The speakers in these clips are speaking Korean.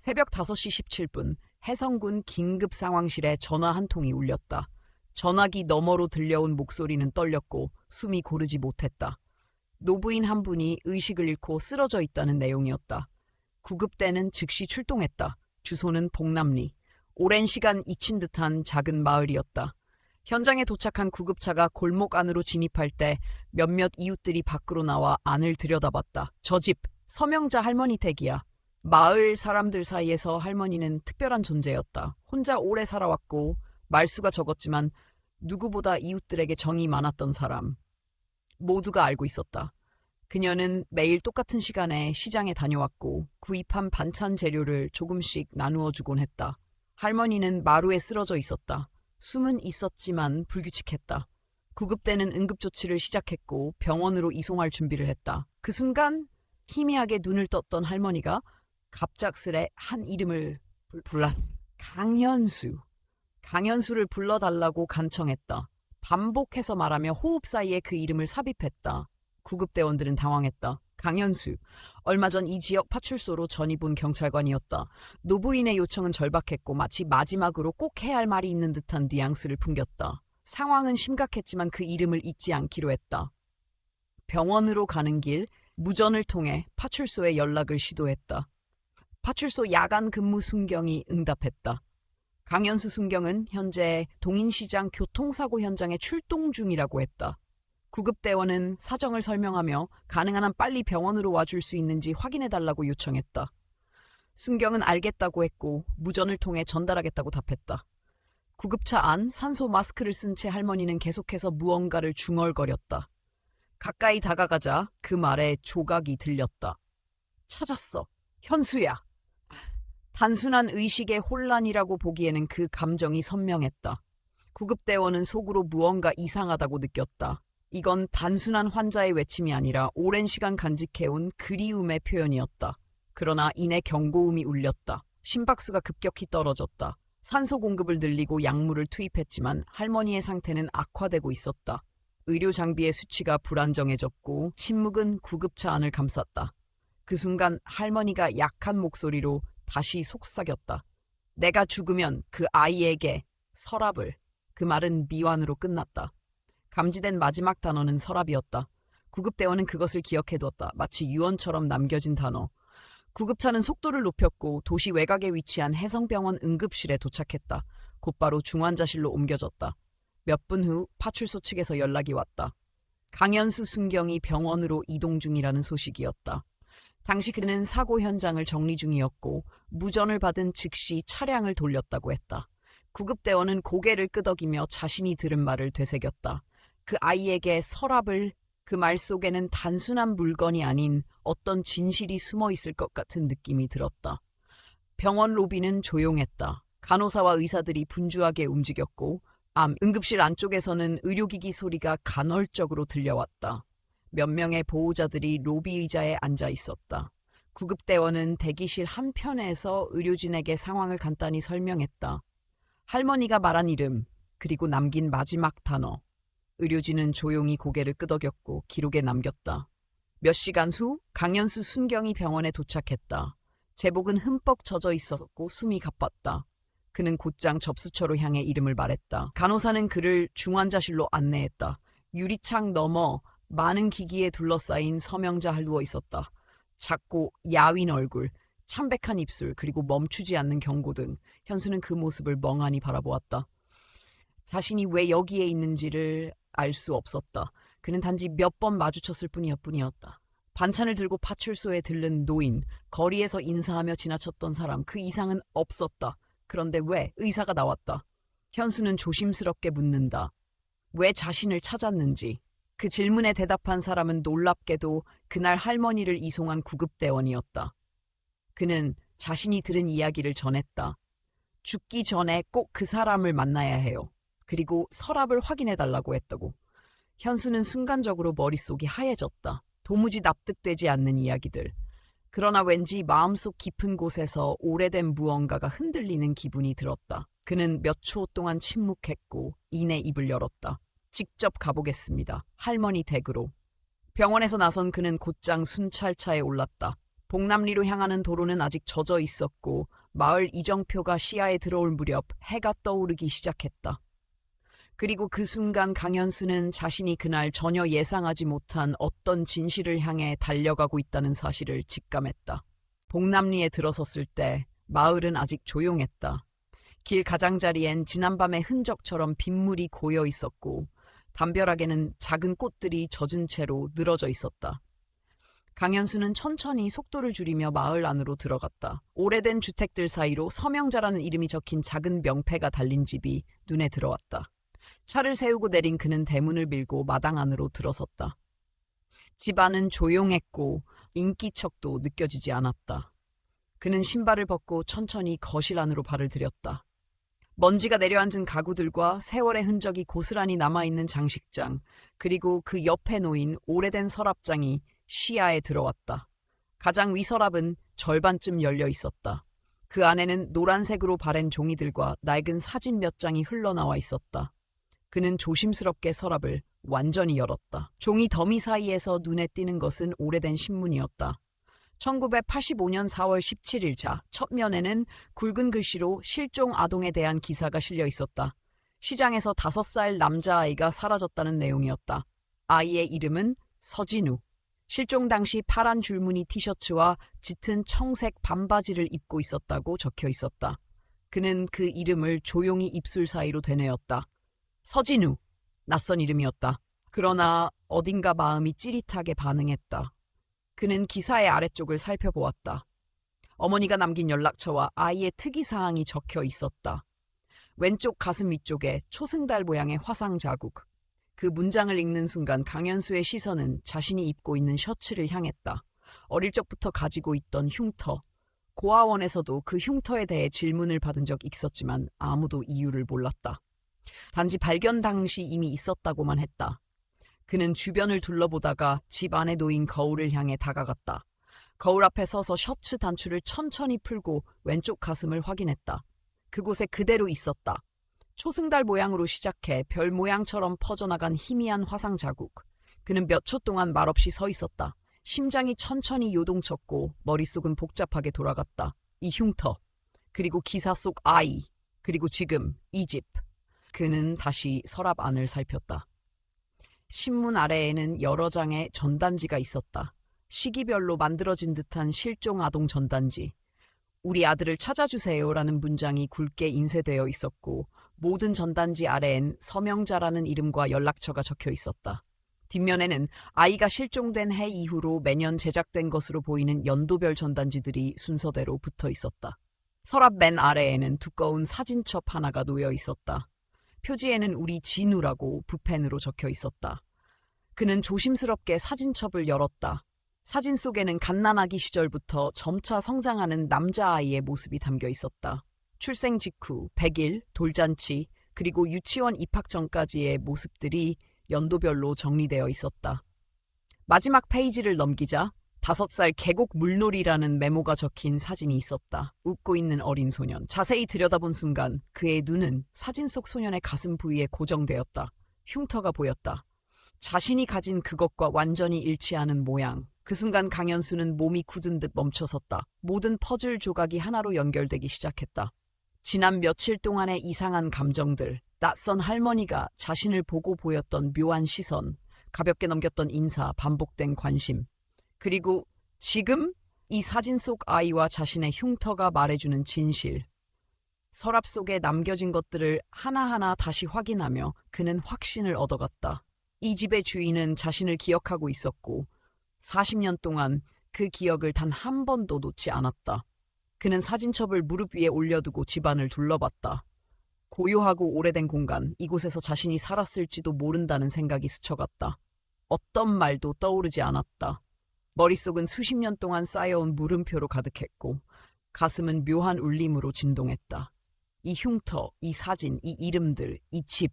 새벽 5시 17분 해성군 긴급 상황실에 전화 한 통이 울렸다. 전화기 너머로 들려온 목소리는 떨렸고 숨이 고르지 못했다. 노부인 한 분이 의식을 잃고 쓰러져 있다는 내용이었다. 구급대는 즉시 출동했다. 주소는 봉남리. 오랜 시간 잊힌 듯한 작은 마을이었다. 현장에 도착한 구급차가 골목 안으로 진입할 때 몇몇 이웃들이 밖으로 나와 안을 들여다봤다. 저 집 서명자 할머니 댁이야. 마을 사람들 사이에서 할머니는 특별한 존재였다. 혼자 오래 살아왔고 말수가 적었지만 누구보다 이웃들에게 정이 많았던 사람. 모두가 알고 있었다. 그녀는 매일 똑같은 시간에 시장에 다녀왔고 구입한 반찬 재료를 조금씩 나누어 주곤 했다. 할머니는 마루에 쓰러져 있었다. 숨은 있었지만 불규칙했다. 구급대는 응급조치를 시작했고 병원으로 이송할 준비를 했다. 그 순간 희미하게 눈을 떴던 할머니가 갑작스레 한 이름을 불러 강현수. 강현수를 불러달라고 간청했다. 반복해서 말하며 호흡 사이에 그 이름을 삽입했다. 구급대원들은 당황했다. 강현수. 얼마 전 이 지역 파출소로 전입 온 경찰관이었다. 노부인의 요청은 절박했고 마치 마지막으로 꼭 해야 할 말이 있는 듯한 뉘앙스를 풍겼다. 상황은 심각했지만 그 이름을 잊지 않기로 했다. 병원으로 가는 길 무전을 통해 파출소에 연락을 시도했다. 파출소 야간 근무 순경이 응답했다. 강현수 순경은 현재 동인시장 교통사고 현장에 출동 중이라고 했다. 구급대원은 사정을 설명하며 가능한 한 빨리 병원으로 와줄 수 있는지 확인해달라고 요청했다. 순경은 알겠다고 했고 무전을 통해 전달하겠다고 답했다. 구급차 안 산소 마스크를 쓴 채 할머니는 계속해서 무언가를 중얼거렸다. 가까이 다가가자 그 말에 조각이 들렸다. 찾았어. 현수야. 단순한 의식의 혼란이라고 보기에는 그 감정이 선명했다. 구급대원은 속으로 무언가 이상하다고 느꼈다. 이건 단순한 환자의 외침이 아니라 오랜 시간 간직해온 그리움의 표현이었다. 그러나 이내 경고음이 울렸다. 심박수가 급격히 떨어졌다. 산소 공급을 늘리고 약물을 투입했지만 할머니의 상태는 악화되고 있었다. 의료 장비의 수치가 불안정해졌고 침묵은 구급차 안을 감쌌다. 그 순간 할머니가 약한 목소리로 다시 속삭였다. 내가 죽으면 그 아이에게 서랍을. 그 말은 미완으로 끝났다. 감지된 마지막 단어는 서랍이었다. 구급대원은 그것을 기억해두었다. 마치 유언처럼 남겨진 단어. 구급차는 속도를 높였고 도시 외곽에 위치한 해성병원 응급실에 도착했다. 곧바로 중환자실로 옮겨졌다. 몇 분 후 파출소 측에서 연락이 왔다. 강현수 순경이 병원으로 이동 중이라는 소식이었다. 당시 그는 사고 현장을 정리 중이었고 무전을 받은 즉시 차량을 돌렸다고 했다. 구급대원은 고개를 끄덕이며 자신이 들은 말을 되새겼다. 그 아이에게 서랍을. 그 말 속에는 단순한 물건이 아닌 어떤 진실이 숨어 있을 것 같은 느낌이 들었다. 병원 로비는 조용했다. 간호사와 의사들이 분주하게 움직였고 응급실 안쪽에서는 의료기기 소리가 간헐적으로 들려왔다. 몇 명의 보호자들이 로비 의자에 앉아 있었다. 구급대원은 대기실 한편에서 의료진에게 상황을 간단히 설명했다. 할머니가 말한 이름, 그리고 남긴 마지막 단어. 의료진은 조용히 고개를 끄덕였고 기록에 남겼다. 몇 시간 후 강현수 순경이 병원에 도착했다. 제복은 흠뻑 젖어 있었고 숨이 가빴다. 그는 곧장 접수처로 향해 이름을 말했다. 간호사는 그를 중환자실로 안내했다. 유리창 너머 많은 기기에 둘러싸인 서명자 누워 있었다. 작고 야윈 얼굴, 참백한 입술, 그리고 멈추지 않는 경고 등 현수는 그 모습을 멍하니 바라보았다. 자신이 왜 여기에 있는지를 알 수 없었다. 그는 단지 몇 번 마주쳤을 뿐이었다. 반찬을 들고 파출소에 들른 노인, 거리에서 인사하며 지나쳤던 사람, 그 이상은 없었다. 그런데 왜 의사가 나왔다. 현수는 조심스럽게 묻는다. 왜 자신을 찾았는지. 그 질문에 대답한 사람은 놀랍게도 그날 할머니를 이송한 구급대원이었다. 그는 자신이 들은 이야기를 전했다. 죽기 전에 꼭 그 사람을 만나야 해요. 그리고 서랍을 확인해달라고 했다고. 현수는 순간적으로 머릿속이 하얘졌다. 도무지 납득되지 않는 이야기들. 그러나 왠지 마음속 깊은 곳에서 오래된 무언가가 흔들리는 기분이 들었다. 그는 몇 초 동안 침묵했고 이내 입을 열었다. 직접 가보겠습니다. 할머니 댁으로. 병원에서 나선 그는 곧장 순찰차에 올랐다. 봉남리로 향하는 도로는 아직 젖어 있었고 마을 이정표가 시야에 들어올 무렵 해가 떠오르기 시작했다. 그리고 그 순간 강현수는 자신이 그날 전혀 예상하지 못한 어떤 진실을 향해 달려가고 있다는 사실을 직감했다. 봉남리에 들어섰을 때 마을은 아직 조용했다. 길 가장자리엔 지난밤의 흔적처럼 빗물이 고여 있었고 담벼락에는 작은 꽃들이 젖은 채로 늘어져 있었다. 강현수는 천천히 속도를 줄이며 마을 안으로 들어갔다. 오래된 주택들 사이로 서명자라는 이름이 적힌 작은 명패가 달린 집이 눈에 들어왔다. 차를 세우고 내린 그는 대문을 밀고 마당 안으로 들어섰다. 집 안은 조용했고 인기척도 느껴지지 않았다. 그는 신발을 벗고 천천히 거실 안으로 발을 들였다. 먼지가 내려앉은 가구들과 세월의 흔적이 고스란히 남아있는 장식장, 그리고 그 옆에 놓인 오래된 서랍장이 시야에 들어왔다. 가장 위 서랍은 절반쯤 열려 있었다. 그 안에는 노란색으로 바랜 종이들과 낡은 사진 몇 장이 흘러나와 있었다. 그는 조심스럽게 서랍을 완전히 열었다. 종이 더미 사이에서 눈에 띄는 것은 오래된 신문이었다. 1985년 4월 17일자 첫 면에는 굵은 글씨로 실종 아동에 대한 기사가 실려 있었다. 시장에서 5살 남자아이가 사라졌다는 내용이었다. 아이의 이름은 서진우. 실종 당시 파란 줄무늬 티셔츠와 짙은 청색 반바지를 입고 있었다고 적혀 있었다. 그는 그 이름을 조용히 입술 사이로 되뇌었다. 서진우. 낯선 이름이었다. 그러나 어딘가 마음이 찌릿하게 반응했다. 그는 기사의 아래쪽을 살펴보았다. 어머니가 남긴 연락처와 아이의 특이사항이 적혀 있었다. 왼쪽 가슴 위쪽에 초승달 모양의 화상 자국. 그 문장을 읽는 순간 강현수의 시선은 자신이 입고 있는 셔츠를 향했다. 어릴 적부터 가지고 있던 흉터. 고아원에서도 그 흉터에 대해 질문을 받은 적 있었지만 아무도 이유를 몰랐다. 단지 발견 당시 이미 있었다고만 했다. 그는 주변을 둘러보다가 집 안에 놓인 거울을 향해 다가갔다. 거울 앞에 서서 셔츠 단추를 천천히 풀고 왼쪽 가슴을 확인했다. 그곳에 그대로 있었다. 초승달 모양으로 시작해 별 모양처럼 퍼져나간 희미한 화상 자국. 그는 몇 초 동안 말없이 서 있었다. 심장이 천천히 요동쳤고 머릿속은 복잡하게 돌아갔다. 이 흉터, 그리고 기사 속 아이, 그리고 지금 이 집. 그는 다시 서랍 안을 살폈다. 신문 아래에는 여러 장의 전단지가 있었다. 시기별로 만들어진 듯한 실종 아동 전단지. 우리 아들을 찾아주세요라는 문장이 굵게 인쇄되어 있었고 모든 전단지 아래엔 서명자라는 이름과 연락처가 적혀 있었다. 뒷면에는 아이가 실종된 해 이후로 매년 제작된 것으로 보이는 연도별 전단지들이 순서대로 붙어 있었다. 서랍 맨 아래에는 두꺼운 사진첩 하나가 놓여 있었다. 표지에는 우리 진우라고 붓펜으로 적혀 있었다. 그는 조심스럽게 사진첩을 열었다. 사진 속에는 갓난아기 시절부터 점차 성장하는 남자아이의 모습이 담겨 있었다. 출생 직후, 100일, 돌잔치, 그리고 유치원 입학 전까지의 모습들이 연도별로 정리되어 있었다. 마지막 페이지를 넘기자 5살 계곡 물놀이라는 메모가 적힌 사진이 있었다. 웃고 있는 어린 소년. 자세히 들여다본 순간 그의 눈은 사진 속 소년의 가슴 부위에 고정되었다. 흉터가 보였다. 자신이 가진 그것과 완전히 일치하는 모양. 그 순간 강현수는 몸이 굳은 듯 멈춰섰다. 모든 퍼즐 조각이 하나로 연결되기 시작했다. 지난 며칠 동안의 이상한 감정들, 낯선 할머니가 자신을 보고 보였던 묘한 시선, 가볍게 넘겼던 인사, 반복된 관심. 그리고 지금 이 사진 속 아이와 자신의 흉터가 말해주는 진실. 서랍 속에 남겨진 것들을 하나하나 다시 확인하며 그는 확신을 얻어갔다. 이 집의 주인은 자신을 기억하고 있었고 40년 동안 그 기억을 단 한 번도 놓지 않았다. 그는 사진첩을 무릎 위에 올려두고 집안을 둘러봤다. 고요하고 오래된 공간, 이곳에서 자신이 살았을지도 모른다는 생각이 스쳐갔다. 어떤 말도 떠오르지 않았다. 머릿속은 수십 년 동안 쌓여온 물음표로 가득했고 가슴은 묘한 울림으로 진동했다. 이 흉터, 이 사진, 이 이름들, 이 집.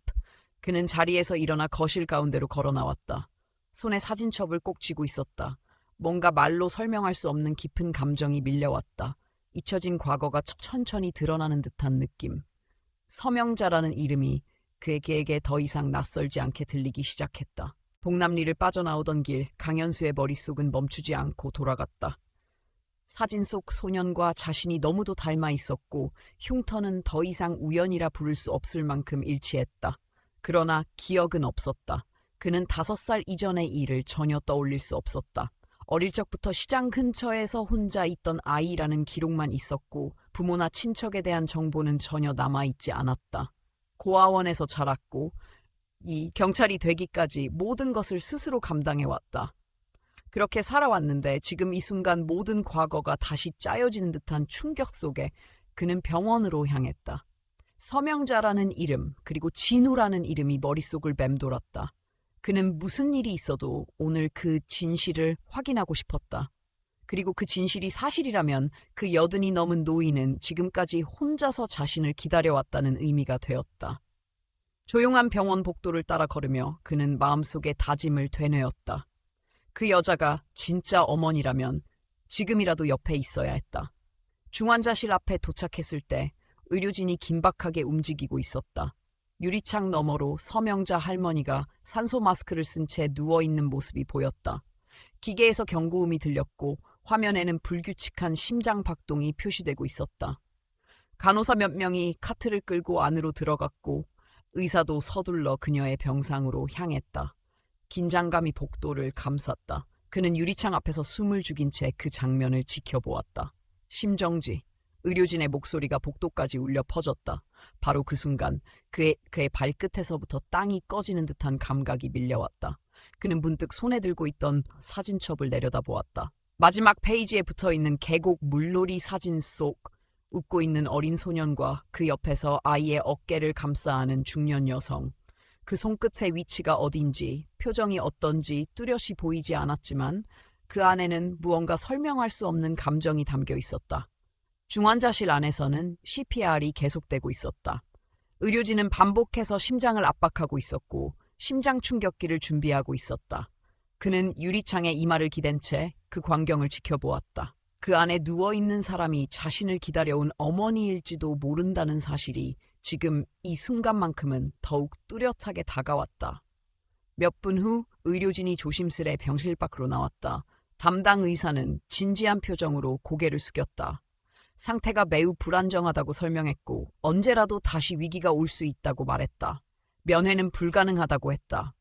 그는 자리에서 일어나 거실 가운데로 걸어 나왔다. 손에 사진첩을 꼭 쥐고 있었다. 뭔가 말로 설명할 수 없는 깊은 감정이 밀려왔다. 잊혀진 과거가 천천히 드러나는 듯한 느낌. 서명자라는 이름이 그에게 더 이상 낯설지 않게 들리기 시작했다. 봉남리를 빠져나오던 길, 강현수의 머릿속은 멈추지 않고 돌아갔다. 사진 속 소년과 자신이 너무도 닮아 있었고 흉터는 더 이상 우연이라 부를 수 없을 만큼 일치했다. 그러나 기억은 없었다. 그는 5살 이전의 일을 전혀 떠올릴 수 없었다. 어릴 적부터 시장 근처에서 혼자 있던 아이라는 기록만 있었고 부모나 친척에 대한 정보는 전혀 남아있지 않았다. 고아원에서 자랐고 이 경찰이 되기까지 모든 것을 스스로 감당해왔다. 그렇게 살아왔는데 지금 이 순간 모든 과거가 다시 짜여지는 듯한 충격 속에 그는 병원으로 향했다. 서명자라는 이름 그리고 진우라는 이름이 머릿속을 맴돌았다. 그는 무슨 일이 있어도 오늘 그 진실을 확인하고 싶었다. 그리고 그 진실이 사실이라면 그 80이 넘은 노인은 지금까지 혼자서 자신을 기다려왔다는 의미가 되었다. 조용한 병원 복도를 따라 걸으며 그는 마음속에 다짐을 되뇌었다. 그 여자가 진짜 어머니라면 지금이라도 옆에 있어야 했다. 중환자실 앞에 도착했을 때 의료진이 긴박하게 움직이고 있었다. 유리창 너머로 서명자 할머니가 산소 마스크를 쓴 채 누워있는 모습이 보였다. 기계에서 경고음이 들렸고 화면에는 불규칙한 심장 박동이 표시되고 있었다. 간호사 몇 명이 카트를 끌고 안으로 들어갔고 의사도 서둘러 그녀의 병상으로 향했다. 긴장감이 복도를 감쌌다. 그는 유리창 앞에서 숨을 죽인 채 그 장면을 지켜보았다. 심정지. 의료진의 목소리가 복도까지 울려 퍼졌다. 바로 그 순간 그의 발끝에서부터 땅이 꺼지는 듯한 감각이 밀려왔다. 그는 문득 손에 들고 있던 사진첩을 내려다보았다. 마지막 페이지에 붙어있는 계곡 물놀이 사진 속 웃고 있는 어린 소년과 그 옆에서 아이의 어깨를 감싸 안은 중년 여성. 그 손끝의 위치가 어딘지, 표정이 어떤지 뚜렷이 보이지 않았지만 그 안에는 무언가 설명할 수 없는 감정이 담겨 있었다. 중환자실 안에서는 CPR이 계속되고 있었다. 의료진은 반복해서 심장을 압박하고 있었고 심장 충격기를 준비하고 있었다. 그는 유리창에 이마를 기댄 채 그 광경을 지켜보았다. 그 안에 누워있는 사람이 자신을 기다려온 어머니일지도 모른다는 사실이 지금 이 순간만큼은 더욱 뚜렷하게 다가왔다. 몇 분 후 의료진이 조심스레 병실 밖으로 나왔다. 담당 의사는 진지한 표정으로 고개를 숙였다. 상태가 매우 불안정하다고 설명했고 언제라도 다시 위기가 올 수 있다고 말했다. 면회는 불가능하다고 했다.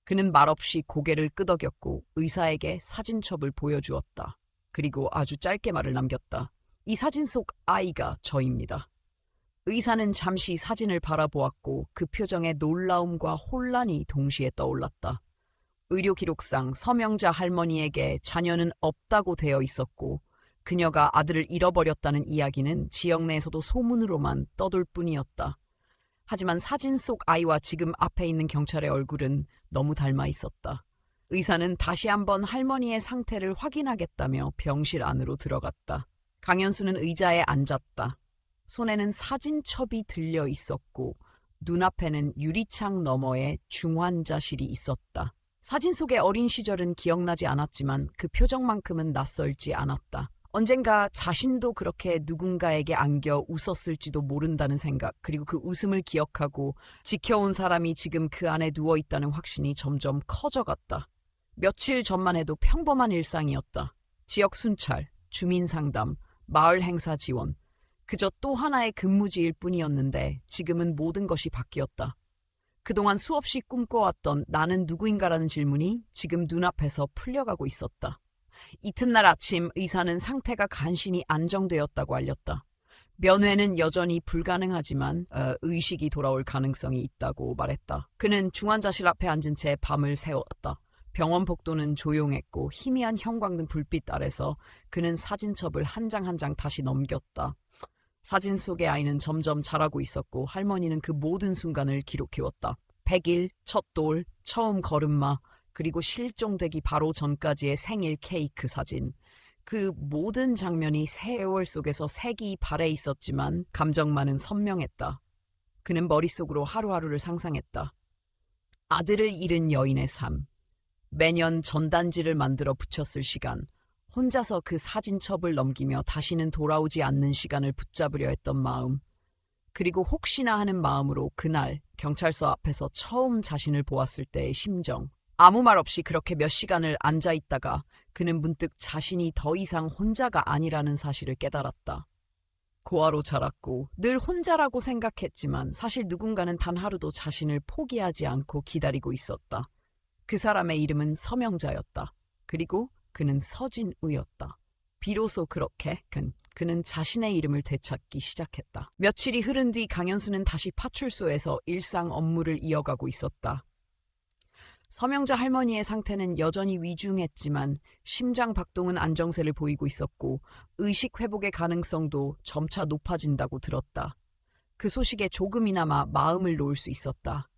그는 말없이 고개를 끄덕였고 의사에게 사진첩을 보여주었다. 그리고 아주 짧게 말을 남겼다. 이 사진 속 아이가 저입니다. 의사는 잠시 사진을 바라보았고 그 표정에 놀라움과 혼란이 동시에 떠올랐다. 의료 기록상 서명자 할머니에게 자녀는 없다고 되어 있었고 그녀가 아들을 잃어버렸다는 이야기는 지역 내에서도 소문으로만 떠돌 뿐이었다. 하지만 사진 속 아이와 지금 앞에 있는 경찰의 얼굴은 너무 닮아 있었다. 의사는 다시 한번 할머니의 상태를 확인하겠다며 병실 안으로 들어갔다. 강현수는 의자에 앉았다. 손에는 사진첩이 들려 있었고 눈앞에는 유리창 너머에 중환자실이 있었다. 사진 속의 어린 시절은 기억나지 않았지만 그 표정만큼은 낯설지 않았다. 언젠가 자신도 그렇게 누군가에게 안겨 웃었을지도 모른다는 생각, 그리고 그 웃음을 기억하고 지켜온 사람이 지금 그 안에 누워있다는 확신이 점점 커져갔다. 며칠 전만 해도 평범한 일상이었다. 지역 순찰, 주민 상담, 마을 행사 지원. 그저 또 하나의 근무지일 뿐이었는데 지금은 모든 것이 바뀌었다. 그동안 수없이 꿈꿔왔던 나는 누구인가라는 질문이 지금 눈앞에서 풀려가고 있었다. 이튿날 아침 의사는 상태가 간신히 안정되었다고 알렸다. 면회는 여전히 불가능하지만 의식이 돌아올 가능성이 있다고 말했다. 그는 중환자실 앞에 앉은 채 밤을 새웠다. 병원 복도는 조용했고 희미한 형광등 불빛 아래서 그는 사진첩을 한 장 한 장 다시 넘겼다. 사진 속의 아이는 점점 자라고 있었고 할머니는 그 모든 순간을 기록해왔다. 100일, 첫 돌, 처음 걸음마, 그리고 실종되기 바로 전까지의 생일 케이크 사진. 그 모든 장면이 세월 속에서 색이 발해 있었지만 감정만은 선명했다. 그는 머릿속으로 하루하루를 상상했다. 아들을 잃은 여인의 삶. 매년 전단지를 만들어 붙였을 시간. 혼자서 그 사진첩을 넘기며 다시는 돌아오지 않는 시간을 붙잡으려 했던 마음. 그리고 혹시나 하는 마음으로 그날 경찰서 앞에서 처음 자신을 보았을 때의 심정. 아무 말 없이 그렇게 몇 시간을 앉아 있다가 그는 문득 자신이 더 이상 혼자가 아니라는 사실을 깨달았다. 고아로 자랐고 늘 혼자라고 생각했지만 사실 누군가는 단 하루도 자신을 포기하지 않고 기다리고 있었다. 그 사람의 이름은 서명자였다. 그리고 그는 서진우였다. 비로소 그렇게 그는 자신의 이름을 되찾기 시작했다. 며칠이 흐른 뒤 강현수는 다시 파출소에서 일상 업무를 이어가고 있었다. 서명자 할머니의 상태는 여전히 위중했지만 심장 박동은 안정세를 보이고 있었고 의식 회복의 가능성도 점차 높아진다고 들었다. 그 소식에 조금이나마 마음을 놓을 수 있었다.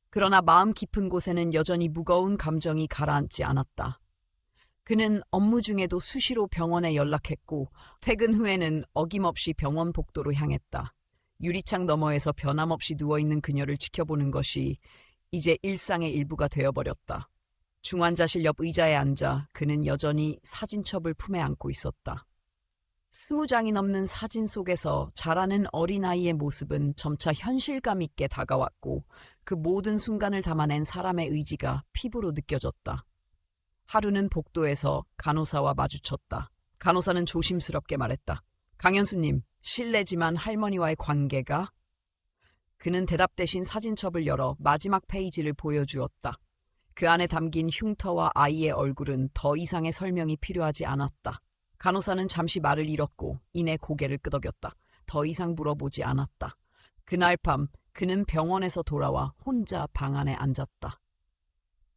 그러나 마음 깊은 곳에는 여전히 무거운 감정이 가라앉지 않았다. 그는 업무 중에도 수시로 병원에 연락했고 퇴근 후에는 어김없이 병원 복도로 향했다. 유리창 너머에서 변함없이 누워있는 그녀를 지켜보는 것이 이제 일상의 일부가 되어버렸다. 중환자실 옆 의자에 앉아 그는 여전히 사진첩을 품에 안고 있었다. 20장이 넘는 사진 속에서 자라는 어린아이의 모습은 점차 현실감 있게 다가왔고 그 모든 순간을 담아낸 사람의 의지가 피부로 느껴졌다. 하루는 복도에서 간호사와 마주쳤다. 간호사는 조심스럽게 말했다. 강현수님, 실례지만 할머니와의 관계가? 그는 대답 대신 사진첩을 열어 마지막 페이지를 보여주었다. 그 안에 담긴 흉터와 아이의 얼굴은 더 이상의 설명이 필요하지 않았다. 간호사는 잠시 말을 잃었고 이내 고개를 끄덕였다. 더 이상 물어보지 않았다. 그날 밤 그는 병원에서 돌아와 혼자 방 안에 앉았다.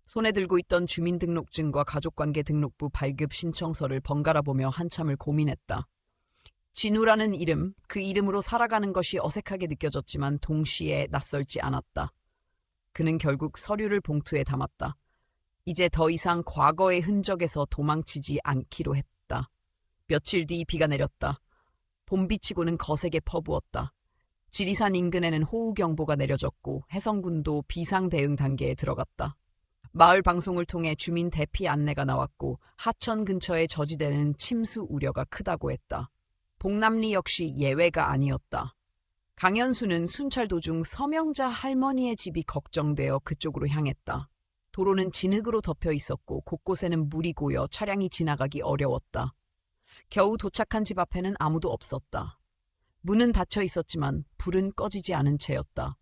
손에 들고 있던 주민등록증과 가족관계 등록부 발급 신청서를 번갈아 보며 한참을 고민했다. 진우라는 이름, 그 이름으로 살아가는 것이 어색하게 느껴졌지만 동시에 낯설지 않았다. 그는 결국 서류를 봉투에 담았다. 이제 더 이상 과거의 흔적에서 도망치지 않기로 했다. 며칠 뒤 비가 내렸다. 봄비치고는 거세게 퍼부었다. 지리산 인근에는 호우경보가 내려졌고 해성군도 비상대응 단계에 들어갔다. 마을 방송을 통해 주민 대피 안내가 나왔고 하천 근처의 저지대는 침수 우려가 크다고 했다. 봉남리 역시 예외가 아니었다. 강현수는 순찰 도중 서명자 할머니의 집이 걱정되어 그쪽으로 향했다. 도로는 진흙으로 덮여 있었고 곳곳에는 물이 고여 차량이 지나가기 어려웠다. 겨우 도착한 집 앞에는 아무도 없었다. 문은 닫혀 있었지만 불은 꺼지지 않은 채였다.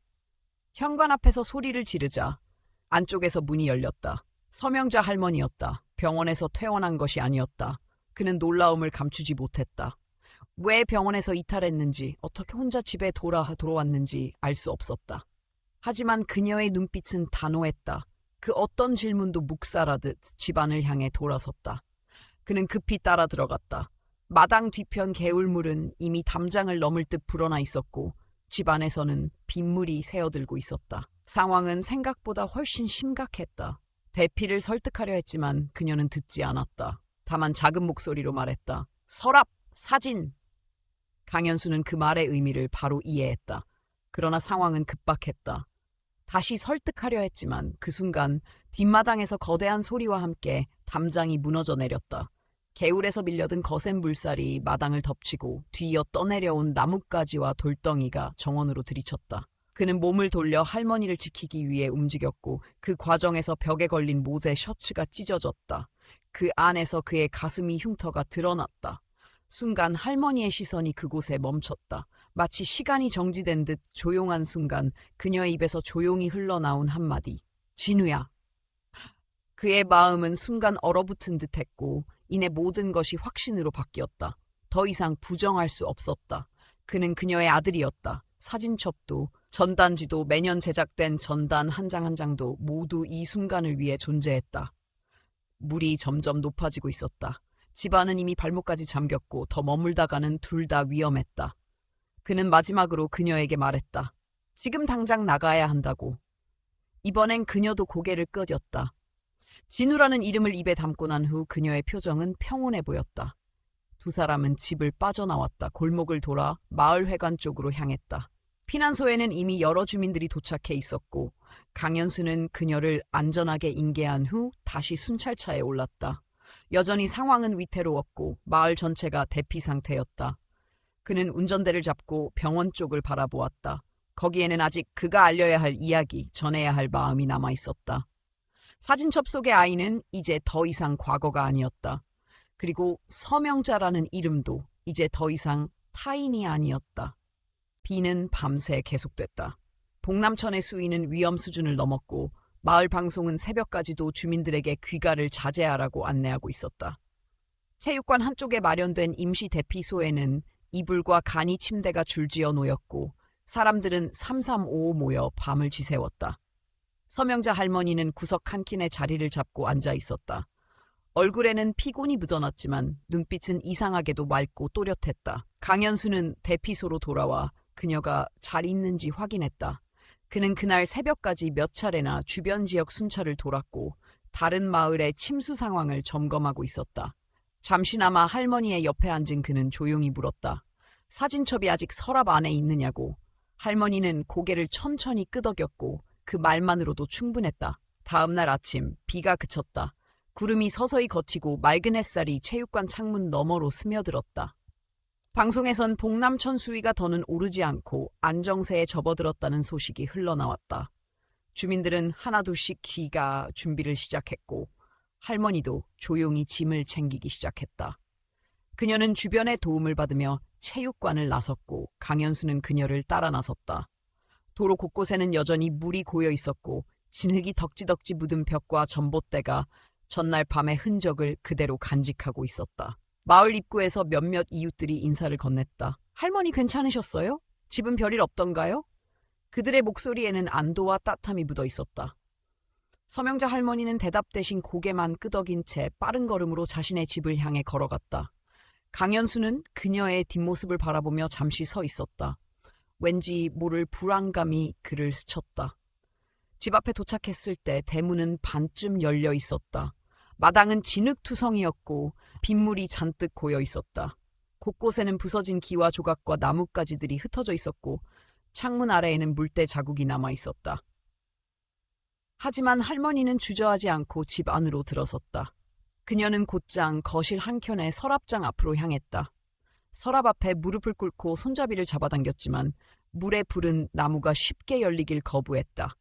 현관 앞에서 소리를 지르자 안쪽에서 문이 열렸다. 서명자 할머니였다. 병원에서 퇴원한 것이 아니었다. 그는 놀라움을 감추지 못했다. 왜 병원에서 이탈했는지, 어떻게 혼자 집에 돌아왔는지 알 수 없었다. 하지만 그녀의 눈빛은 단호했다. 그 어떤 질문도 묵살하듯 집안을 향해 돌아섰다. 그는 급히 따라 들어갔다. 마당 뒤편 개울물은 이미 담장을 넘을 듯 불어나 있었고 집 안에서는 빗물이 새어들고 있었다. 상황은 생각보다 훨씬 심각했다. 대피를 설득하려 했지만 그녀는 듣지 않았다. 다만 작은 목소리로 말했다. 서랍! 사진! 강현수는 그 말의 의미를 바로 이해했다. 그러나 상황은 급박했다. 다시 설득하려 했지만 그 순간 뒷마당에서 거대한 소리와 함께 담장이 무너져 내렸다. 개울에서 밀려든 거센 물살이 마당을 덮치고 뒤이어 떠내려온 나뭇가지와 돌덩이가 정원으로 들이쳤다. 그는 몸을 돌려 할머니를 지키기 위해 움직였고 그 과정에서 벽에 걸린 모자 셔츠가 찢어졌다. 그 안에서 그의 가슴이 흉터가 드러났다. 순간 할머니의 시선이 그곳에 멈췄다. 마치 시간이 정지된 듯 조용한 순간 그녀의 입에서 조용히 흘러나온 한마디. 진우야. 그의 마음은 순간 얼어붙은 듯했고 이내 모든 것이 확신으로 바뀌었다. 더 이상 부정할 수 없었다. 그는 그녀의 아들이었다. 사진첩도 전단지도 매년 제작된 전단 한 장 한 장도 모두 이 순간을 위해 존재했다. 물이 점점 높아지고 있었다. 집안은 이미 발목까지 잠겼고 더 머물다가는 둘 다 위험했다. 그는 마지막으로 그녀에게 말했다. 지금 당장 나가야 한다고. 이번엔 그녀도 고개를 끄덕였다. 진우라는 이름을 입에 담고 난 후 그녀의 표정은 평온해 보였다. 두 사람은 집을 빠져나왔다. 골목을 돌아 마을회관 쪽으로 향했다. 피난소에는 이미 여러 주민들이 도착해 있었고 강현수는 그녀를 안전하게 인계한 후 다시 순찰차에 올랐다. 여전히 상황은 위태로웠고 마을 전체가 대피 상태였다. 그는 운전대를 잡고 병원 쪽을 바라보았다. 거기에는 아직 그가 알려야 할 이야기, 전해야 할 마음이 남아있었다. 사진첩 속의 아이는 이제 더 이상 과거가 아니었다. 그리고 서명자라는 이름도 이제 더 이상 타인이 아니었다. 비는 밤새 계속됐다. 봉남천의 수위는 위험 수준을 넘었고 마을 방송은 새벽까지도 주민들에게 귀가를 자제하라고 안내하고 있었다. 체육관 한쪽에 마련된 임시 대피소에는 이불과 간이 침대가 줄지어 놓였고 사람들은 삼삼오오 모여 밤을 지새웠다. 서명자 할머니는 구석 한 켠에 자리를 잡고 앉아 있었다. 얼굴에는 피곤이 묻어났지만 눈빛은 이상하게도 맑고 또렷했다. 강현수는 대피소로 돌아와 그녀가 잘 있는지 확인했다. 그는 그날 새벽까지 몇 차례나 주변 지역 순찰을 돌았고 다른 마을의 침수 상황을 점검하고 있었다. 잠시나마 할머니의 옆에 앉은 그는 조용히 물었다. 사진첩이 아직 서랍 안에 있느냐고. 할머니는 고개를 천천히 끄덕였고 그 말만으로도 충분했다. 다음 날 아침 비가 그쳤다. 구름이 서서히 걷히고 맑은 햇살이 체육관 창문 너머로 스며들었다. 방송에선 봉남천 수위가 더는 오르지 않고 안정세에 접어들었다는 소식이 흘러나왔다. 주민들은 하나둘씩 귀가 준비를 시작했고 할머니도 조용히 짐을 챙기기 시작했다. 그녀는 주변의 도움을 받으며 체육관을 나섰고 강현수는 그녀를 따라 나섰다. 도로 곳곳에는 여전히 물이 고여 있었고 진흙이 덕지덕지 묻은 벽과 전봇대가 전날 밤의 흔적을 그대로 간직하고 있었다. 마을 입구에서 몇몇 이웃들이 인사를 건넸다. 할머니 괜찮으셨어요? 집은 별일 없던가요? 그들의 목소리에는 안도와 따뜻함이 묻어 있었다. 서명자 할머니는 대답 대신 고개만 끄덕인 채 빠른 걸음으로 자신의 집을 향해 걸어갔다. 강현수는 그녀의 뒷모습을 바라보며 잠시 서 있었다. 왠지 모를 불안감이 그를 스쳤다. 집 앞에 도착했을 때 대문은 반쯤 열려 있었다. 마당은 진흙투성이었고 빗물이 잔뜩 고여 있었다. 곳곳에는 부서진 기와 조각과 나뭇가지들이 흩어져 있었고 창문 아래에는 물때 자국이 남아 있었다. 하지만 할머니는 주저하지 않고 집 안으로 들어섰다. 그녀는 곧장 거실 한켠의 서랍장 앞으로 향했다. 서랍 앞에 무릎을 꿇고 손잡이를 잡아당겼지만 물에 부른 나무가 쉽게 열리길 거부했다.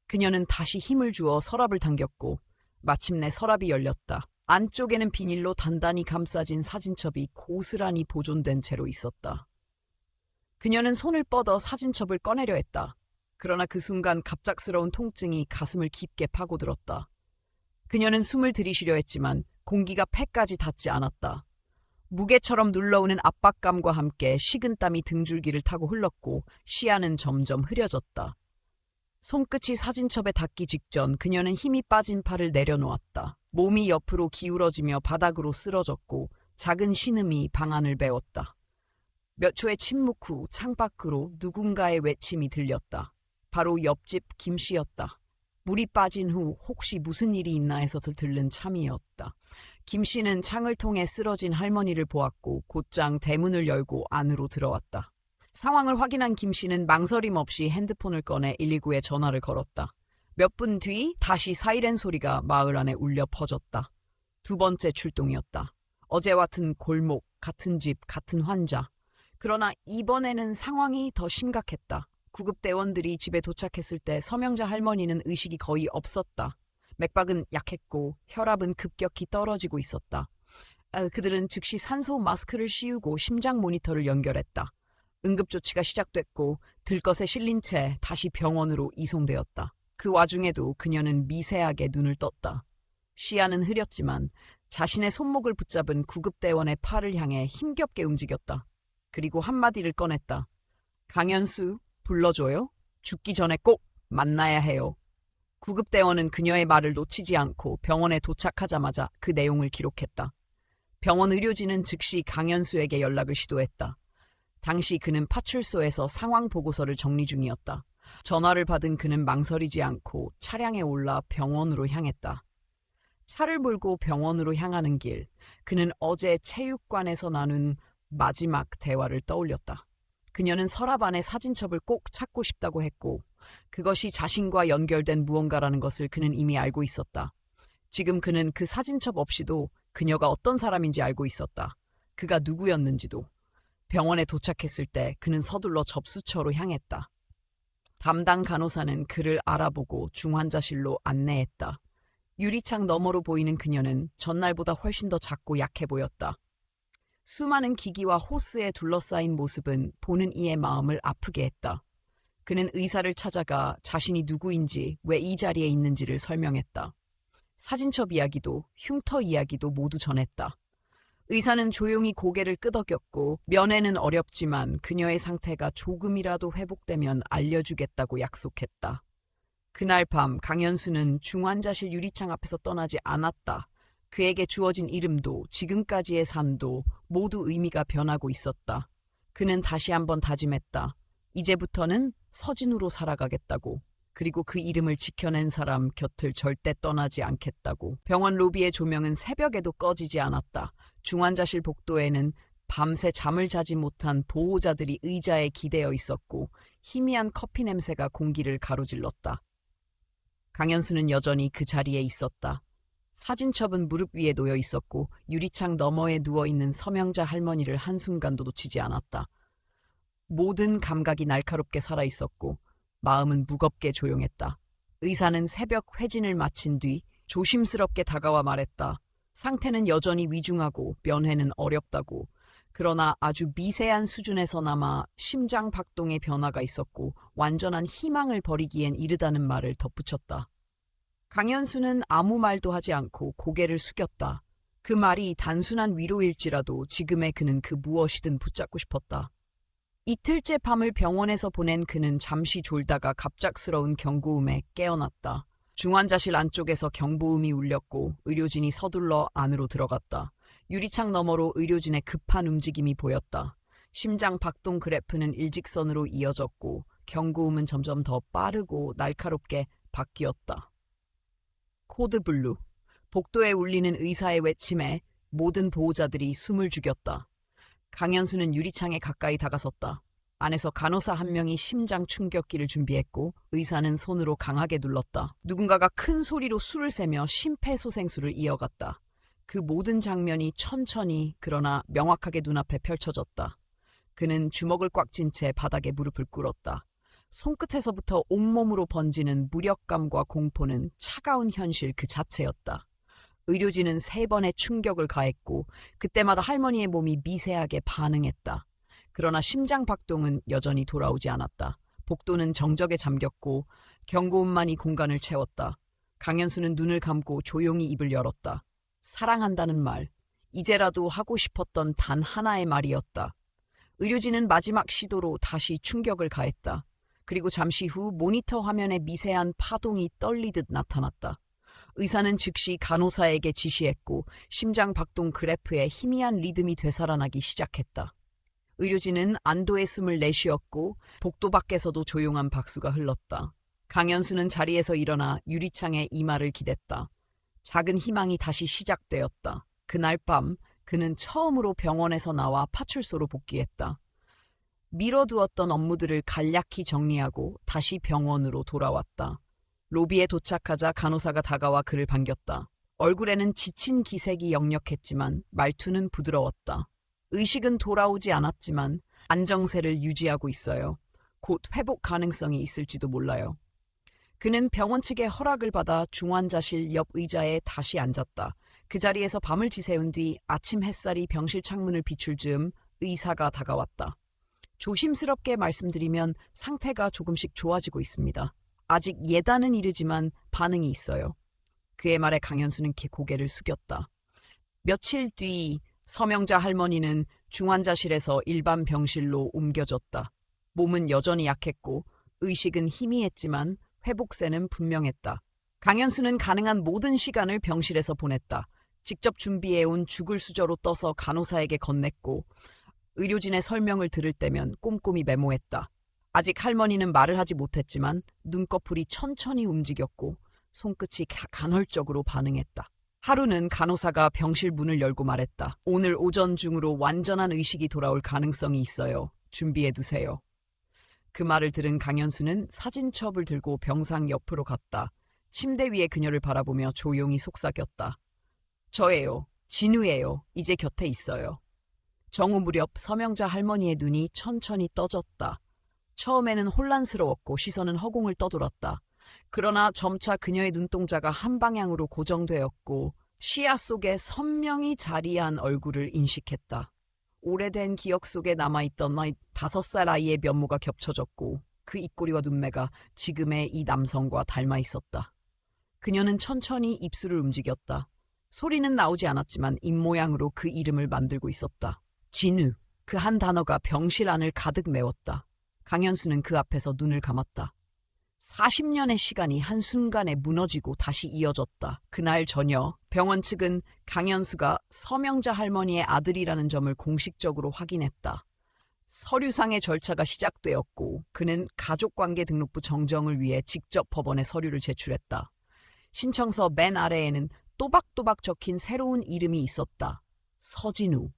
그녀는 다시 힘을 주어 서랍을 당겼고 마침내 서랍이 열렸다. 안쪽에는 비닐로 단단히 감싸진 사진첩이 고스란히 보존된 채로 있었다. 그녀는 손을 뻗어 사진첩을 꺼내려 했다. 그러나 그 순간 갑작스러운 통증이 가슴을 깊게 파고들었다. 그녀는 숨을 들이쉬려 했지만 공기가 폐까지 닿지 않았다. 무게처럼 눌러오는 압박감과 함께 식은땀이 등줄기를 타고 흘렀고 시야는 점점 흐려졌다. 손끝이 사진첩에 닿기 직전 그녀는 힘이 빠진 팔을 내려놓았다. 몸이 옆으로 기울어지며 바닥으로 쓰러졌고 작은 신음이 방안을 베었다. 몇 초의 침묵 후 창밖으로 누군가의 외침이 들렸다. 바로 옆집 김씨였다. 물이 빠진 후 혹시 무슨 일이 있나 해서 들른 참이었다. 김씨는 창을 통해 쓰러진 할머니를 보았고 곧장 대문을 열고 안으로 들어왔다. 상황을 확인한 김씨는 망설임 없이 핸드폰을 꺼내 119에 전화를 걸었다. 몇 분 뒤 다시 사이렌 소리가 마을 안에 울려 퍼졌다. 두 번째 출동이었다. 어제와 같은 골목, 같은 집, 같은 환자. 그러나 이번에는 상황이 더 심각했다. 구급대원들이 집에 도착했을 때 서명자 할머니는 의식이 거의 없었다. 맥박은 약했고 혈압은 급격히 떨어지고 있었다. 그들은 즉시 산소 마스크를 씌우고 심장 모니터를 연결했다. 응급조치가 시작됐고 들것에 실린 채 다시 병원으로 이송되었다. 그 와중에도 그녀는 미세하게 눈을 떴다. 시야는 흐렸지만 자신의 손목을 붙잡은 구급대원의 팔을 향해 힘겹게 움직였다. 그리고 한마디를 꺼냈다. 강현수, 불러줘요? 죽기 전에 꼭 만나야 해요. 구급대원은 그녀의 말을 놓치지 않고 병원에 도착하자마자 그 내용을 기록했다. 병원 의료진은 즉시 강현수에게 연락을 시도했다. 당시 그는 파출소에서 상황 보고서를 정리 중이었다. 전화를 받은 그는 망설이지 않고 차량에 올라 병원으로 향했다. 차를 몰고 병원으로 향하는 길, 그는 어제 체육관에서 나눈 마지막 대화를 떠올렸다. 그녀는 서랍 안에 사진첩을 꼭 찾고 싶다고 했고 그것이 자신과 연결된 무언가라는 것을 그는 이미 알고 있었다. 지금 그는 그 사진첩 없이도 그녀가 어떤 사람인지 알고 있었다. 그가 누구였는지도. 병원에 도착했을 때 그는 서둘러 접수처로 향했다. 담당 간호사는 그를 알아보고 중환자실로 안내했다. 유리창 너머로 보이는 그녀는 전날보다 훨씬 더 작고 약해 보였다. 수많은 기기와 호스에 둘러싸인 모습은 보는 이의 마음을 아프게 했다. 그는 의사를 찾아가 자신이 누구인지 왜 이 자리에 있는지를 설명했다. 사진첩 이야기도 흉터 이야기도 모두 전했다. 의사는 조용히 고개를 끄덕였고 면회는 어렵지만 그녀의 상태가 조금이라도 회복되면 알려주겠다고 약속했다. 그날 밤 강현수는 중환자실 유리창 앞에서 떠나지 않았다. 그에게 주어진 이름도 지금까지의 삶도 모두 의미가 변하고 있었다. 그는 다시 한번 다짐했다. 이제부터는 서진우로 살아가겠다고. 그리고 그 이름을 지켜낸 사람 곁을 절대 떠나지 않겠다고. 병원 로비의 조명은 새벽에도 꺼지지 않았다. 중환자실 복도에는 밤새 잠을 자지 못한 보호자들이 의자에 기대어 있었고 희미한 커피 냄새가 공기를 가로질렀다. 강현수는 여전히 그 자리에 있었다. 사진첩은 무릎 위에 놓여 있었고 유리창 너머에 누워있는 서명자 할머니를 한순간도 놓치지 않았다. 모든 감각이 날카롭게 살아있었고 마음은 무겁게 조용했다. 의사는 새벽 회진을 마친 뒤 조심스럽게 다가와 말했다. 상태는 여전히 위중하고 면회는 어렵다고. 그러나 아주 미세한 수준에서나마 심장 박동의 변화가 있었고 완전한 희망을 버리기엔 이르다는 말을 덧붙였다. 강현수는 아무 말도 하지 않고 고개를 숙였다. 그 말이 단순한 위로일지라도 지금의 그는 그 무엇이든 붙잡고 싶었다. 이틀째 밤을 병원에서 보낸 그는 잠시 졸다가 갑작스러운 경고음에 깨어났다. 중환자실 안쪽에서 경보음이 울렸고 의료진이 서둘러 안으로 들어갔다. 유리창 너머로 의료진의 급한 움직임이 보였다. 심장 박동 그래프는 일직선으로 이어졌고 경고음은 점점 더 빠르고 날카롭게 바뀌었다. 코드 블루. 복도에 울리는 의사의 외침에 모든 보호자들이 숨을 죽였다. 강현수는 유리창에 가까이 다가섰다. 안에서 간호사 한 명이 심장 충격기를 준비했고 의사는 손으로 강하게 눌렀다. 누군가가 큰 소리로 술을 세며 심폐소생술을 이어갔다. 그 모든 장면이 천천히 그러나 명확하게 눈앞에 펼쳐졌다. 그는 주먹을 꽉 쥔 채 바닥에 무릎을 꿇었다. 손끝에서부터 온몸으로 번지는 무력감과 공포는 차가운 현실 그 자체였다. 의료진은 3번의 충격을 가했고 그때마다 할머니의 몸이 미세하게 반응했다. 그러나 심장 박동은 여전히 돌아오지 않았다. 복도는 정적에 잠겼고 경고음만이 공간을 채웠다. 강현수는 눈을 감고 조용히 입을 열었다. 사랑한다는 말, 이제라도 하고 싶었던 단 하나의 말이었다. 의료진은 마지막 시도로 다시 충격을 가했다. 그리고 잠시 후 모니터 화면에 미세한 파동이 떨리듯 나타났다. 의사는 즉시 간호사에게 지시했고 심장 박동 그래프에 희미한 리듬이 되살아나기 시작했다. 의료진은 안도의 숨을 내쉬었고 복도 밖에서도 조용한 박수가 흘렀다. 강현수는 자리에서 일어나 유리창에 이마를 기댔다. 작은 희망이 다시 시작되었다. 그날 밤 그는 처음으로 병원에서 나와 파출소로 복귀했다. 미뤄두었던 업무들을 간략히 정리하고 다시 병원으로 돌아왔다. 로비에 도착하자 간호사가 다가와 그를 반겼다. 얼굴에는 지친 기색이 역력했지만 말투는 부드러웠다. 의식은 돌아오지 않았지만 안정세를 유지하고 있어요. 곧 회복 가능성이 있을지도 몰라요. 그는 병원 측의 허락을 받아 중환자실 옆 의자에 다시 앉았다. 그 자리에서 밤을 지새운 뒤 아침 햇살이 병실 창문을 비출 즈음 의사가 다가왔다. 조심스럽게 말씀드리면 상태가 조금씩 좋아지고 있습니다. 아직 예단은 이르지만 반응이 있어요. 그의 말에 강현수는 고개를 숙였다. 며칠 뒤 서명자 할머니는 중환자실에서 일반 병실로 옮겨졌다. 몸은 여전히 약했고 의식은 희미했지만 회복세는 분명했다. 강현수는 가능한 모든 시간을 병실에서 보냈다. 직접 준비해온 죽을 수저로 떠서 간호사에게 건넸고 의료진의 설명을 들을 때면 꼼꼼히 메모했다. 아직 할머니는 말을 하지 못했지만 눈꺼풀이 천천히 움직였고 손끝이 간헐적으로 반응했다. 하루는 간호사가 병실 문을 열고 말했다. 오늘 오전 중으로 완전한 의식이 돌아올 가능성이 있어요. 준비해두세요. 그 말을 들은 강현수는 사진첩을 들고 병상 옆으로 갔다. 침대 위에 그녀를 바라보며 조용히 속삭였다. 저예요. 진우예요. 이제 곁에 있어요. 정오 무렵 서명자 할머니의 눈이 천천히 떠졌다. 처음에는 혼란스러웠고 시선은 허공을 떠돌았다. 그러나 점차 그녀의 눈동자가 한 방향으로 고정되었고 시야 속에 선명히 자리한 얼굴을 인식했다. 오래된 기억 속에 남아있던 5살 아이의 면모가 겹쳐졌고 그 입꼬리와 눈매가 지금의 이 남성과 닮아 있었다. 그녀는 천천히 입술을 움직였다. 소리는 나오지 않았지만 입모양으로 그 이름을 만들고 있었다. 진우. 그 한 단어가 병실 안을 가득 메웠다. 강현수는 그 앞에서 눈을 감았다. 40년의 시간이 한순간에 무너지고 다시 이어졌다. 그날 저녁 병원 측은 강현수가 서명자 할머니의 아들이라는 점을 공식적으로 확인했다. 서류상의 절차가 시작되었고 그는 가족관계 등록부 정정을 위해 직접 법원에 서류를 제출했다. 신청서 맨 아래에는 또박또박 적힌 새로운 이름이 있었다. 서진우.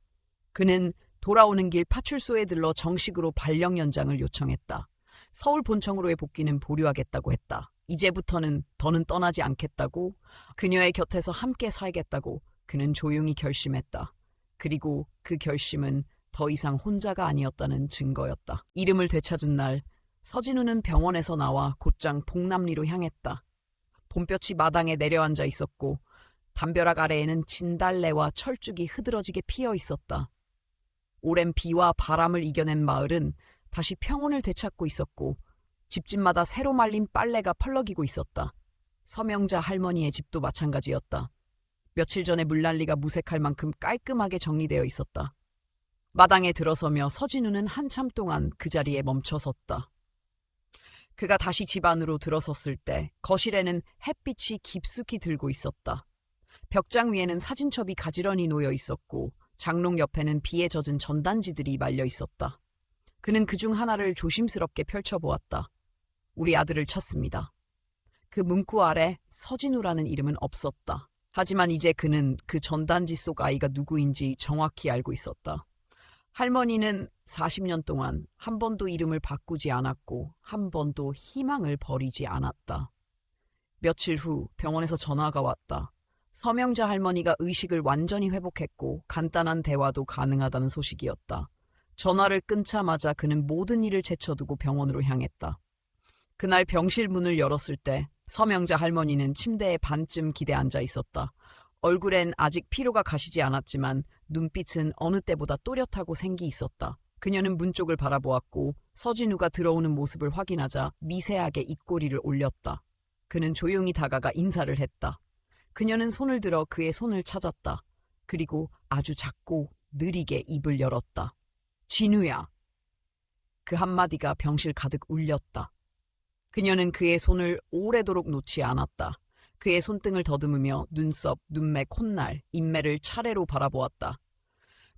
그는 돌아오는 길 파출소에 들러 정식으로 발령 연장을 요청했다. 서울 본청으로의 복귀는 보류하겠다고 했다. 이제부터는 더는 떠나지 않겠다고, 그녀의 곁에서 함께 살겠다고 그는 조용히 결심했다. 그리고 그 결심은 더 이상 혼자가 아니었다는 증거였다. 이름을 되찾은 날, 서진우는 병원에서 나와 곧장 봉남리로 향했다. 봄볕이 마당에 내려앉아 있었고 담벼락 아래에는 진달래와 철쭉이 흐드러지게 피어 있었다. 오랜 비와 바람을 이겨낸 마을은 다시 평온을 되찾고 있었고 집집마다 새로 말린 빨래가 펄럭이고 있었다. 서명자 할머니의 집도 마찬가지였다. 며칠 전에 물난리가 무색할 만큼 깔끔하게 정리되어 있었다. 마당에 들어서며 서진우는 한참 동안 그 자리에 멈춰섰다. 그가 다시 집 안으로 들어섰을 때 거실에는 햇빛이 깊숙이 들고 있었다. 벽장 위에는 사진첩이 가지런히 놓여 있었고 장롱 옆에는 비에 젖은 전단지들이 말려 있었다. 그는 그중 하나를 조심스럽게 펼쳐보았다. 우리 아들을 찾습니다. 그 문구 아래 서진우라는 이름은 없었다. 하지만 이제 그는 그 전단지 속 아이가 누구인지 정확히 알고 있었다. 할머니는 40년 동안 한 번도 이름을 바꾸지 않았고 한 번도 희망을 버리지 않았다. 며칠 후 병원에서 전화가 왔다. 서명자 할머니가 의식을 완전히 회복했고 간단한 대화도 가능하다는 소식이었다. 전화를 끊자마자 그는 모든 일을 제쳐두고 병원으로 향했다. 그날 병실 문을 열었을 때 서명자 할머니는 침대에 반쯤 기대 앉아 있었다. 얼굴엔 아직 피로가 가시지 않았지만 눈빛은 어느 때보다 또렷하고 생기 있었다. 그녀는 문 쪽을 바라보았고 서진우가 들어오는 모습을 확인하자 미세하게 입꼬리를 올렸다. 그는 조용히 다가가 인사를 했다. 그녀는 손을 들어 그의 손을 찾았다. 그리고 아주 작고 느리게 입을 열었다. 진우야. 그 한마디가 병실 가득 울렸다. 그녀는 그의 손을 오래도록 놓지 않았다. 그의 손등을 더듬으며 눈썹, 눈매, 콧날, 인매를 차례로 바라보았다.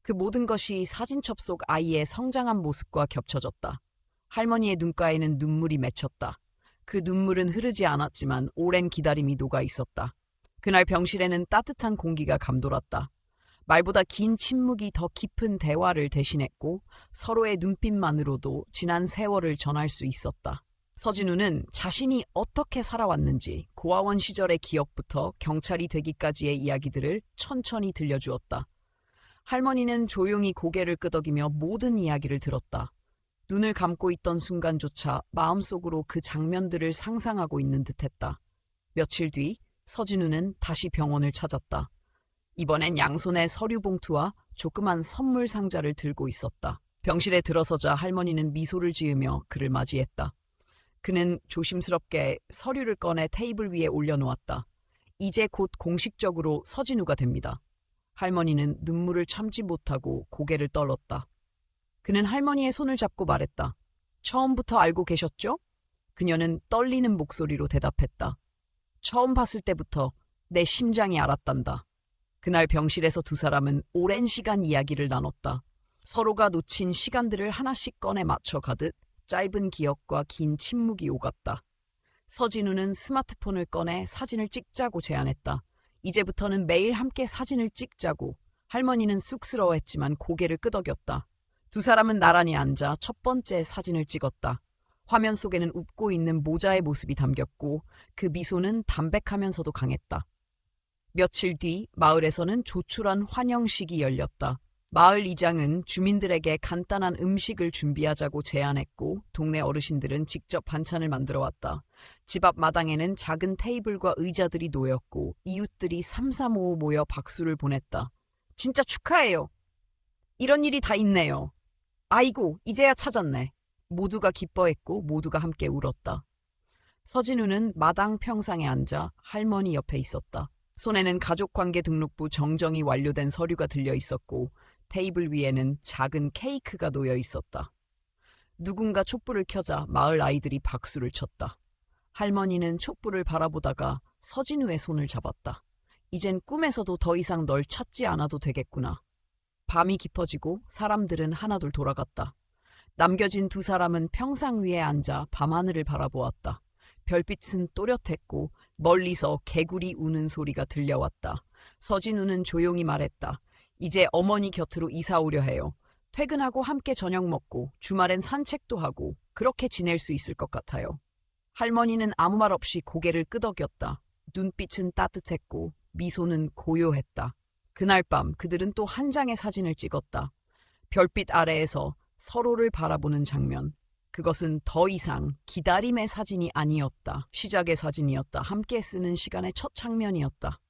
그 모든 것이 사진첩 속 아이의 성장한 모습과 겹쳐졌다. 할머니의 눈가에는 눈물이 맺혔다. 그 눈물은 흐르지 않았지만 오랜 기다림이 녹아 있었다. 그날 병실에는 따뜻한 공기가 감돌았다. 말보다 긴 침묵이 더 깊은 대화를 대신했고 서로의 눈빛만으로도 지난 세월을 전할 수 있었다. 서진우는 자신이 어떻게 살아왔는지 고아원 시절의 기억부터 경찰이 되기까지의 이야기들을 천천히 들려주었다. 할머니는 조용히 고개를 끄덕이며 모든 이야기를 들었다. 눈을 감고 있던 순간조차 마음속으로 그 장면들을 상상하고 있는 듯했다. 며칠 뒤 서진우는 다시 병원을 찾았다. 이번엔 양손에 서류 봉투와 조그만 선물 상자를 들고 있었다. 병실에 들어서자 할머니는 미소를 지으며 그를 맞이했다. 그는 조심스럽게 서류를 꺼내 테이블 위에 올려놓았다. 이제 곧 공식적으로 서진우가 됩니다. 할머니는 눈물을 참지 못하고 고개를 떨었다. 그는 할머니의 손을 잡고 말했다. 처음부터 알고 계셨죠? 그녀는 떨리는 목소리로 대답했다. 처음 봤을 때부터 내 심장이 알았단다. 그날 병실에서 두 사람은 오랜 시간 이야기를 나눴다. 서로가 놓친 시간들을 하나씩 꺼내 맞춰가듯 짧은 기억과 긴 침묵이 오갔다. 서진우는 스마트폰을 꺼내 사진을 찍자고 제안했다. 이제부터는 매일 함께 사진을 찍자고. 할머니는 쑥스러워했지만 고개를 끄덕였다. 두 사람은 나란히 앉아 첫 번째 사진을 찍었다. 화면 속에는 웃고 있는 모자의 모습이 담겼고 그 미소는 담백하면서도 강했다. 며칠 뒤 마을에서는 조촐한 환영식이 열렸다. 마을 이장은 주민들에게 간단한 음식을 준비하자고 제안했고 동네 어르신들은 직접 반찬을 만들어 왔다. 집 앞 마당에는 작은 테이블과 의자들이 놓였고 이웃들이 삼삼오오 모여 박수를 보냈다. 진짜 축하해요. 이런 일이 다 있네요. 아이고, 이제야 찾았네. 모두가 기뻐했고 모두가 함께 울었다. 서진우는 마당 평상에 앉아 할머니 옆에 있었다. 손에는 가족관계 등록부 정정이 완료된 서류가 들려 있었고 테이블 위에는 작은 케이크가 놓여 있었다. 누군가 촛불을 켜자 마을 아이들이 박수를 쳤다. 할머니는 촛불을 바라보다가 서진우의 손을 잡았다. 이젠 꿈에서도 더 이상 널 찾지 않아도 되겠구나. 밤이 깊어지고 사람들은 하나둘 돌아갔다. 남겨진 두 사람은 평상 위에 앉아 밤하늘을 바라보았다. 별빛은 또렷했고 멀리서 개구리 우는 소리가 들려왔다. 서진우는 조용히 말했다. 이제 어머니 곁으로 이사 오려 해요. 퇴근하고 함께 저녁 먹고 주말엔 산책도 하고 그렇게 지낼 수 있을 것 같아요. 할머니는 아무 말 없이 고개를 끄덕였다. 눈빛은 따뜻했고 미소는 고요했다. 그날 밤 그들은 또 한 장의 사진을 찍었다. 별빛 아래에서 서로를 바라보는 장면. 그것은 더 이상 기다림의 사진이 아니었다. 시작의 사진이었다. 함께 쓰는 시간의 첫 장면이었다.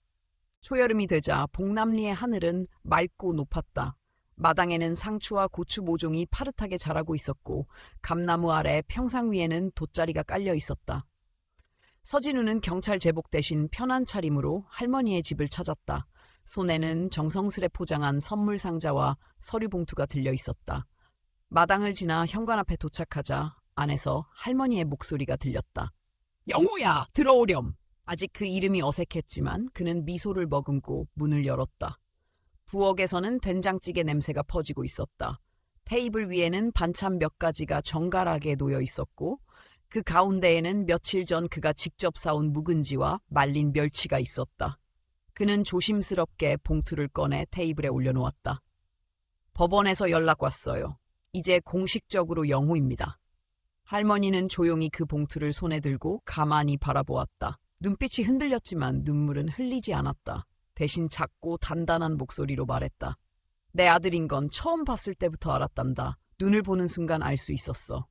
초여름이 되자 봉남리의 하늘은 맑고 높았다. 마당에는 상추와 고추 모종이 파릇하게 자라고 있었고 감나무 아래 평상 위에는 돗자리가 깔려 있었다. 서진우는 경찰 제복 대신 편한 차림으로 할머니의 집을 찾았다. 손에는 정성스레 포장한 선물 상자와 서류 봉투가 들려 있었다. 마당을 지나 현관 앞에 도착하자 안에서 할머니의 목소리가 들렸다. 영호야, 들어오렴. 아직 그 이름이 어색했지만 그는 미소를 머금고 문을 열었다. 부엌에서는 된장찌개 냄새가 퍼지고 있었다. 테이블 위에는 반찬 몇 가지가 정갈하게 놓여 있었고 그 가운데에는 며칠 전 그가 직접 사온 묵은지와 말린 멸치가 있었다. 그는 조심스럽게 봉투를 꺼내 테이블에 올려놓았다. 법원에서 연락 왔어요. 이제 공식적으로 영호입니다. 할머니는 조용히 그 봉투를 손에 들고 가만히 바라보았다. 눈빛이 흔들렸지만 눈물은 흘리지 않았다. 대신 작고 단단한 목소리로 말했다. 내 아들인 건 처음 봤을 때부터 알았단다. 눈을 보는 순간 알 수 있었어.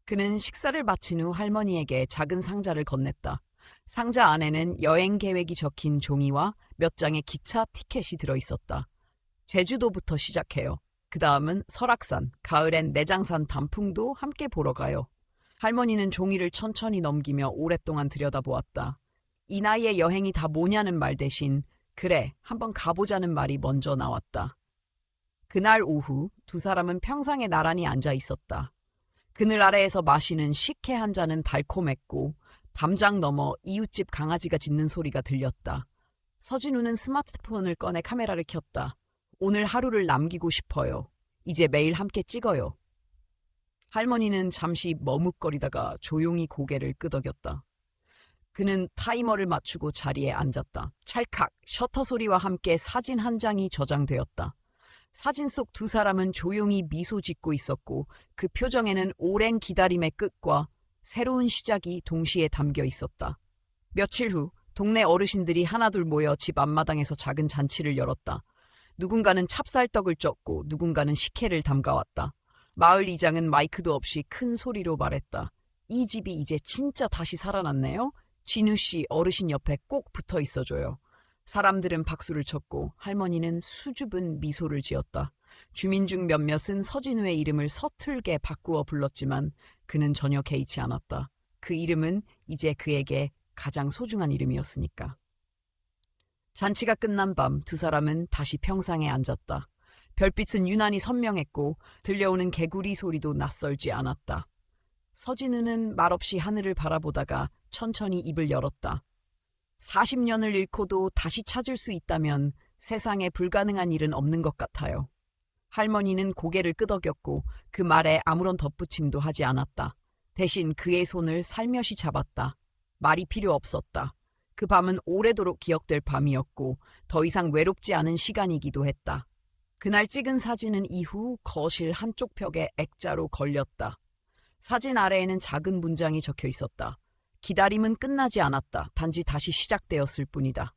그는 식사를 마친 후 할머니에게 작은 상자를 건넸다. 상자 안에는 여행 계획이 적힌 종이와 몇 장의 기차 티켓이 들어있었다. 제주도부터 시작해요. 그 다음은 설악산, 가을엔 내장산 단풍도 함께 보러 가요. 할머니는 종이를 천천히 넘기며 오랫동안 들여다보았다. 이 나이에 여행이 다 뭐냐는 말 대신 그래, 한번 가보자는 말이 먼저 나왔다. 그날 오후 두 사람은 평상에 나란히 앉아 있었다. 그늘 아래에서 마시는 식혜 한 잔은 달콤했고 담장 너머 이웃집 강아지가 짖는 소리가 들렸다. 서진우는 스마트폰을 꺼내 카메라를 켰다. 오늘 하루를 남기고 싶어요. 이제 매일 함께 찍어요. 할머니는 잠시 머뭇거리다가 조용히 고개를 끄덕였다. 그는 타이머를 맞추고 자리에 앉았다. 찰칵 셔터 소리와 함께 사진 한 장이 저장되었다. 사진 속 두 사람은 조용히 미소 짓고 있었고 그 표정에는 오랜 기다림의 끝과 새로운 시작이 동시에 담겨 있었다. 며칠 후 동네 어르신들이 하나둘 모여 집 앞마당에서 작은 잔치를 열었다. 누군가는 찹쌀떡을 쪘고 누군가는 식혜를 담가왔다. 마을 이장은 마이크도 없이 큰 소리로 말했다. 이 집이 이제 진짜 다시 살아났네요. 진우 씨 어르신 옆에 꼭 붙어 있어줘요. 사람들은 박수를 쳤고 할머니는 수줍은 미소를 지었다. 주민 중 몇몇은 서진우의 이름을 서툴게 바꾸어 불렀지만 그는 전혀 개의치 않았다. 그 이름은 이제 그에게 가장 소중한 이름이었으니까. 잔치가 끝난 밤 두 사람은 다시 평상에 앉았다. 별빛은 유난히 선명했고 들려오는 개구리 소리도 낯설지 않았다. 서진우는 말없이 하늘을 바라보다가 천천히 입을 열었다. 40년을 잃고도 다시 찾을 수 있다면 세상에 불가능한 일은 없는 것 같아요. 할머니는 고개를 끄덕였고 그 말에 아무런 덧붙임도 하지 않았다. 대신 그의 손을 살며시 잡았다. 말이 필요 없었다. 그 밤은 오래도록 기억될 밤이었고 더 이상 외롭지 않은 시간이기도 했다. 그날 찍은 사진은 이후 거실 한쪽 벽에 액자로 걸렸다. 사진 아래에는 작은 문장이 적혀 있었다. 기다림은 끝나지 않았다. 단지 다시 시작되었을 뿐이다.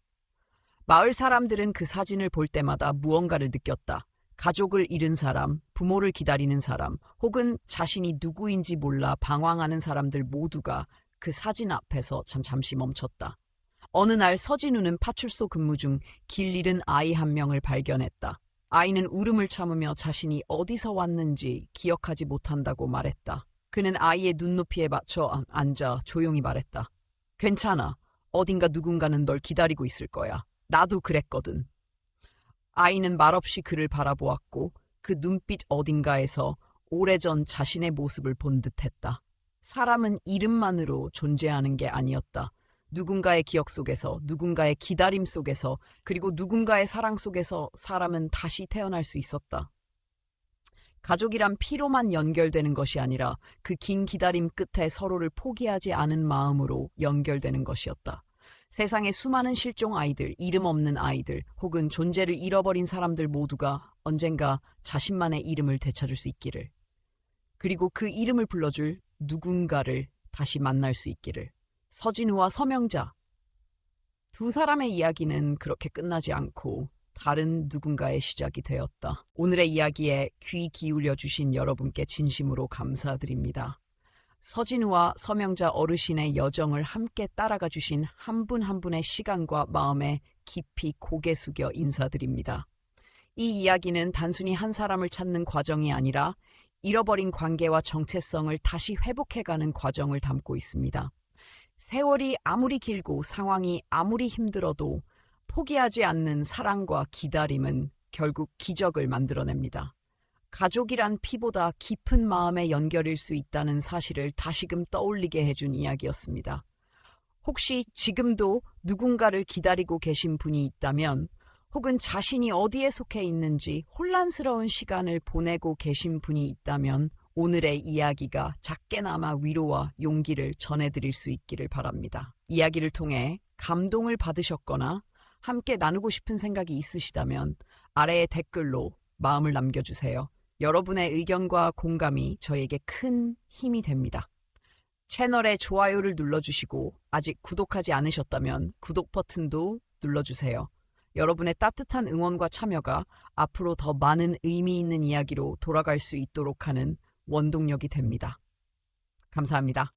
마을 사람들은 그 사진을 볼 때마다 무언가를 느꼈다. 가족을 잃은 사람, 부모를 기다리는 사람, 혹은 자신이 누구인지 몰라 방황하는 사람들 모두가 그 사진 앞에서 잠시 멈췄다. 어느 날 서진우는 파출소 근무 중 길 잃은 아이 한 명을 발견했다. 아이는 울음을 참으며 자신이 어디서 왔는지 기억하지 못한다고 말했다. 그는 아이의 눈높이에 맞춰 앉아 조용히 말했다. 괜찮아. 어딘가 누군가는 널 기다리고 있을 거야. 나도 그랬거든. 아이는 말없이 그를 바라보았고 그 눈빛 어딘가에서 오래전 자신의 모습을 본 듯했다. 사람은 이름만으로 존재하는 게 아니었다. 누군가의 기억 속에서, 누군가의 기다림 속에서, 그리고 누군가의 사랑 속에서 사람은 다시 태어날 수 있었다. 가족이란 피로만 연결되는 것이 아니라 그 긴 기다림 끝에 서로를 포기하지 않은 마음으로 연결되는 것이었다. 세상의 수많은 실종 아이들, 이름 없는 아이들, 혹은 존재를 잃어버린 사람들 모두가 언젠가 자신만의 이름을 되찾을 수 있기를. 그리고 그 이름을 불러줄 누군가를 다시 만날 수 있기를. 서진우와 서명자. 두 사람의 이야기는 그렇게 끝나지 않고 다른 누군가의 시작이 되었다. 오늘의 이야기에 귀 기울여 주신 여러분께 진심으로 감사드립니다. 서진우와 서명자 어르신의 여정을 함께 따라가 주신 한 분 한 분의 시간과 마음에 깊이 고개 숙여 인사드립니다. 이 이야기는 단순히 한 사람을 찾는 과정이 아니라 잃어버린 관계와 정체성을 다시 회복해가는 과정을 담고 있습니다. 세월이 아무리 길고 상황이 아무리 힘들어도 포기하지 않는 사랑과 기다림은 결국 기적을 만들어냅니다. 가족이란 피보다 깊은 마음의 연결일 수 있다는 사실을 다시금 떠올리게 해준 이야기였습니다. 혹시 지금도 누군가를 기다리고 계신 분이 있다면, 혹은 자신이 어디에 속해 있는지 혼란스러운 시간을 보내고 계신 분이 있다면 오늘의 이야기가 작게나마 위로와 용기를 전해드릴 수 있기를 바랍니다. 이야기를 통해 감동을 받으셨거나 함께 나누고 싶은 생각이 있으시다면 아래의 댓글로 마음을 남겨주세요. 여러분의 의견과 공감이 저에게 큰 힘이 됩니다. 채널에 좋아요를 눌러주시고 아직 구독하지 않으셨다면 구독 버튼도 눌러주세요. 여러분의 따뜻한 응원과 참여가 앞으로 더 많은 의미 있는 이야기로 돌아갈 수 있도록 하는 원동력이 됩니다. 감사합니다.